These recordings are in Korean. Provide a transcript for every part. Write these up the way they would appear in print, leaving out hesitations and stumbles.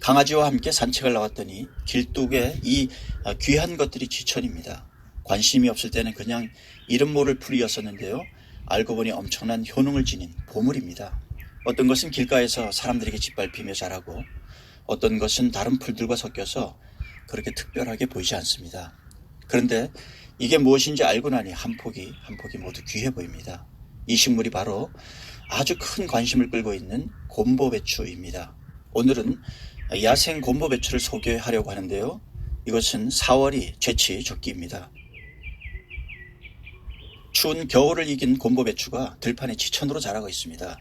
강아지와 함께 산책을 나왔더니 길둑에 이 귀한 것들이 지천입니다. 관심이 없을 때는 그냥 이름 모를 풀이었었는데요. 알고 보니 엄청난 효능을 지닌 보물입니다. 어떤 것은 길가에서 사람들에게 짓밟히며 자라고 어떤 것은 다른 풀들과 섞여서 그렇게 특별하게 보이지 않습니다. 그런데 이게 무엇인지 알고 나니 한 포기 한 포기 모두 귀해 보입니다. 이 식물이 바로 아주 큰 관심을 끌고 있는 곰보배추입니다. 오늘은 야생 곰보배추를 소개하려고 하는데요. 이것은 4월이 제치 적기입니다. 추운 겨울을 이긴 곰보배추가 들판에 지천으로 자라고 있습니다.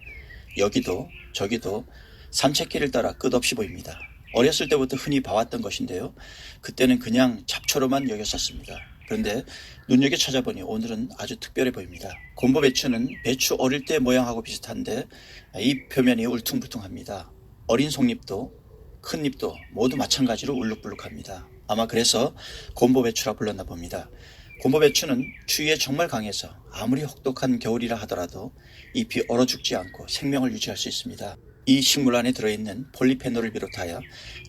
여기도 저기도 산책길을 따라 끝없이 보입니다. 어렸을 때부터 흔히 봐왔던 것인데요. 그때는 그냥 잡초로만 여겼었습니다. 그런데 눈여겨 찾아보니 오늘은 아주 특별해 보입니다. 곰보배추는 배추 어릴 때 모양하고 비슷한데 이 표면이 울퉁불퉁합니다. 어린 속잎도 큰 잎도 모두 마찬가지로 울룩불룩합니다. 아마 그래서 곰보배추라 불렀나 봅니다. 곰보배추는 추위에 정말 강해서 아무리 혹독한 겨울이라 하더라도 잎이 얼어 죽지 않고 생명을 유지할 수 있습니다. 이 식물 안에 들어있는 폴리페놀을 비롯하여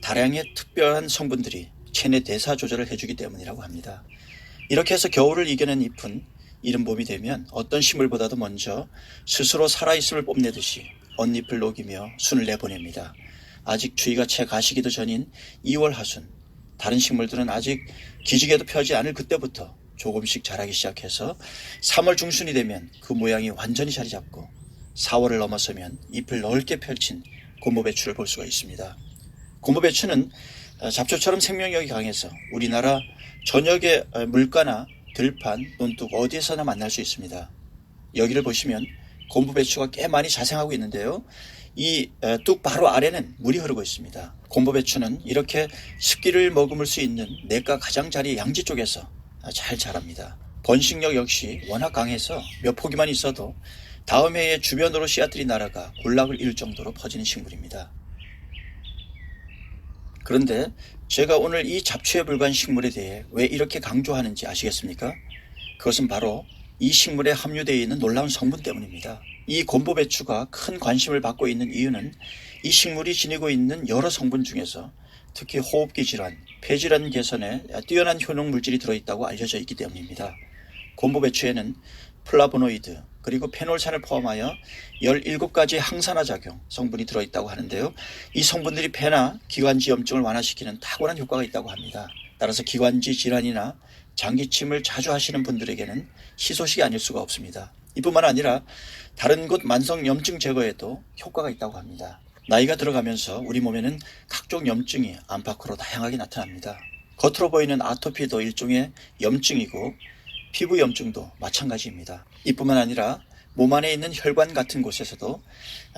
다량의 특별한 성분들이 체내 대사 조절을 해주기 때문이라고 합니다. 이렇게 해서 겨울을 이겨낸 잎은 이른 봄이 되면 어떤 식물보다도 먼저 스스로 살아있음을 뽐내듯이 언잎을 녹이며 순을 내보냅니다. 아직 추위가 채 가시기도 전인 2월 하순, 다른 식물들은 아직 기지개도 펴지 않을 그때부터 조금씩 자라기 시작해서 3월 중순이 되면 그 모양이 완전히 자리 잡고 4월을 넘어서면 잎을 넓게 펼친 곰보배추를 볼 수가 있습니다. 곰보배추는 잡초처럼 생명력이 강해서 우리나라 전역의 물가나 들판, 논둑 어디에서나 만날 수 있습니다. 여기를 보시면 곰보배추가 꽤 많이 자생하고 있는데요. 이 뚝 바로 아래는 물이 흐르고 있습니다. 곰보배추는 이렇게 습기를 머금을 수 있는 내과 가장자리 양지 쪽에서 잘 자랍니다. 번식력 역시 워낙 강해서 몇 포기만 있어도 다음 해에 주변으로 씨앗들이 날아가 군락을 이룰 정도로 퍼지는 식물입니다. 그런데 제가 오늘 이 잡초에 불과한 식물에 대해 왜 이렇게 강조하는지 아시겠습니까? 그것은 바로 이 식물에 함유되어 있는 놀라운 성분 때문입니다. 이 곰보배추가 큰 관심을 받고 있는 이유는 이 식물이 지니고 있는 여러 성분 중에서 특히 호흡기 질환, 폐질환 개선에 뛰어난 효능 물질이 들어있다고 알려져 있기 때문입니다. 곰보배추에는 플라보노이드 그리고 페놀산을 포함하여 17가지 항산화 작용 성분이 들어있다고 하는데요. 이 성분들이 폐나 기관지 염증을 완화시키는 탁월한 효과가 있다고 합니다. 따라서 기관지 질환이나 장기침을 자주 하시는 분들에게는 희소식이 아닐 수가 없습니다. 이뿐만 아니라 다른 곳 만성 염증 제거에도 효과가 있다고 합니다. 나이가 들어가면서 우리 몸에는 각종 염증이 안팎으로 다양하게 나타납니다. 겉으로 보이는 아토피도 일종의 염증이고 피부 염증도 마찬가지입니다. 이뿐만 아니라 몸 안에 있는 혈관 같은 곳에서도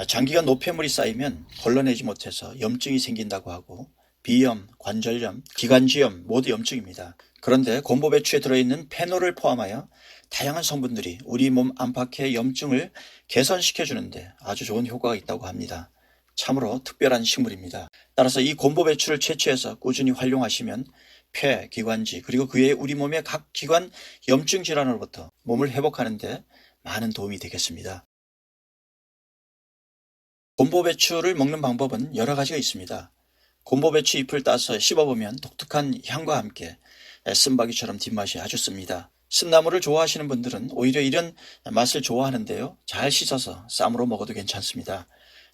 장기간 노폐물이 쌓이면 걸러내지 못해서 염증이 생긴다고 하고 비염, 관절염, 기관지염 모두 염증입니다. 그런데 곰보배추에 들어있는 페놀을 포함하여 다양한 성분들이 우리 몸 안팎의 염증을 개선시켜주는데 아주 좋은 효과가 있다고 합니다. 참으로 특별한 식물입니다. 따라서 이 곰보배추를 채취해서 꾸준히 활용하시면 폐, 기관지 그리고 그 외에 우리 몸의 각 기관 염증 질환으로부터 몸을 회복하는 데 많은 도움이 되겠습니다. 곰보배추를 먹는 방법은 여러 가지가 있습니다. 곰보배추 잎을 따서 씹어보면 독특한 향과 함께 쓴바귀처럼 뒷맛이 아주 씁니다. 쓴나물을 좋아하시는 분들은 오히려 이런 맛을 좋아하는데요. 잘 씻어서 쌈으로 먹어도 괜찮습니다.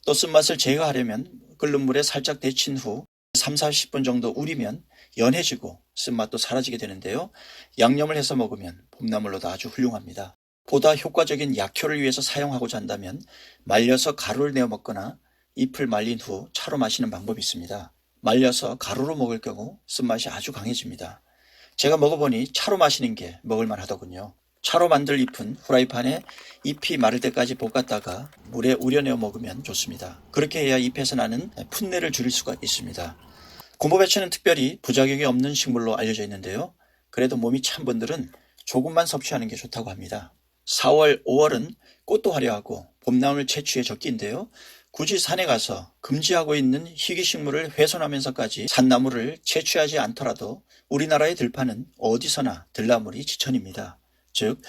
또 쓴맛을 제거하려면 끓는 물에 살짝 데친 후 30-40분 정도 우리면 연해지고 쓴맛도 사라지게 되는데요. 양념을 해서 먹으면 봄나물로도 아주 훌륭합니다. 보다 효과적인 약효를 위해서 사용하고자 한다면 말려서 가루를 내어 먹거나 잎을 말린 후 차로 마시는 방법이 있습니다. 말려서 가루로 먹을 경우 쓴맛이 아주 강해집니다. 제가 먹어보니 차로 마시는 게 먹을만 하더군요. 차로 만들 잎은 후라이팬에 잎이 마를 때까지 볶았다가 물에 우려내어 먹으면 좋습니다. 그렇게 해야 잎에서 나는 풋내를 줄일 수가 있습니다. 곰보배추는 특별히 부작용이 없는 식물로 알려져 있는데요. 그래도 몸이 찬 분들은 조금만 섭취하는 게 좋다고 합니다. 4월, 5월은 꽃도 화려하고 봄나물 채취의 적기인데요. 굳이 산에 가서 금지하고 있는 희귀식물을 훼손하면서까지 산나물을 채취하지 않더라도 우리나라의 들판은 어디서나 들나물이 지천입니다. 즉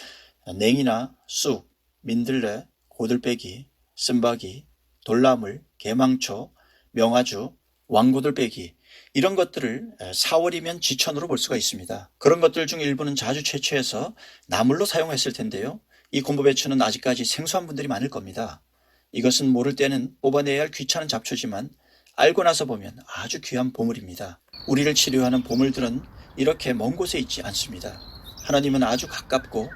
냉이나 쑥, 민들레, 고들빼기, 쓴바귀, 돌나물, 개망초, 명아주, 왕고들 빼기, 이런 것들을 4월이면 지천으로 볼 수가 있습니다. 그런 것들 중 일부는 자주 채취해서 나물로 사용했을 텐데요. 이 곰보배추는 아직까지 생소한 분들이 많을 겁니다. 이것은 모를 때는 뽑아내야 할 귀찮은 잡초지만 알고 나서 보면 아주 귀한 보물입니다. 우리를 치료하는 보물들은 이렇게 먼 곳에 있지 않습니다. 하나님은 아주 가깝고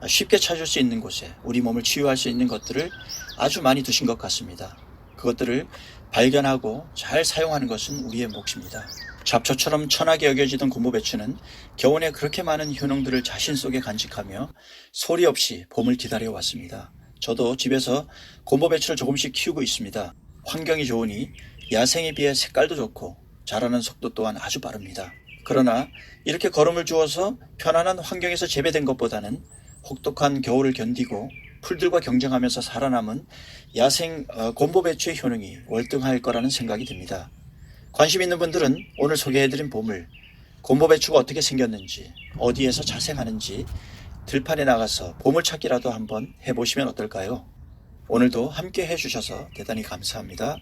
쉽게 찾을 수 있는 곳에 우리 몸을 치유할 수 있는 것들을 아주 많이 두신 것 같습니다. 그것들을 발견하고 잘 사용하는 것은 우리의 몫입니다. 잡초처럼 천하게 여겨지던 곰보배추는 겨우내 그렇게 많은 효능들을 자신 속에 간직하며 소리 없이 봄을 기다려왔습니다. 저도 집에서 곰보배추를 조금씩 키우고 있습니다. 환경이 좋으니 야생에 비해 색깔도 좋고 자라는 속도 또한 아주 빠릅니다. 그러나 이렇게 거름을 주어서 편안한 환경에서 재배된 것보다는 혹독한 겨울을 견디고 풀들과 경쟁하면서 살아남은 야생 곰보배추의 효능이 월등할 거라는 생각이 듭니다. 관심 있는 분들은 오늘 소개해드린 보물, 곰보배추가 어떻게 생겼는지, 어디에서 자생하는지 들판에 나가서 보물찾기라도 한번 해보시면 어떨까요? 오늘도 함께 해주셔서 대단히 감사합니다.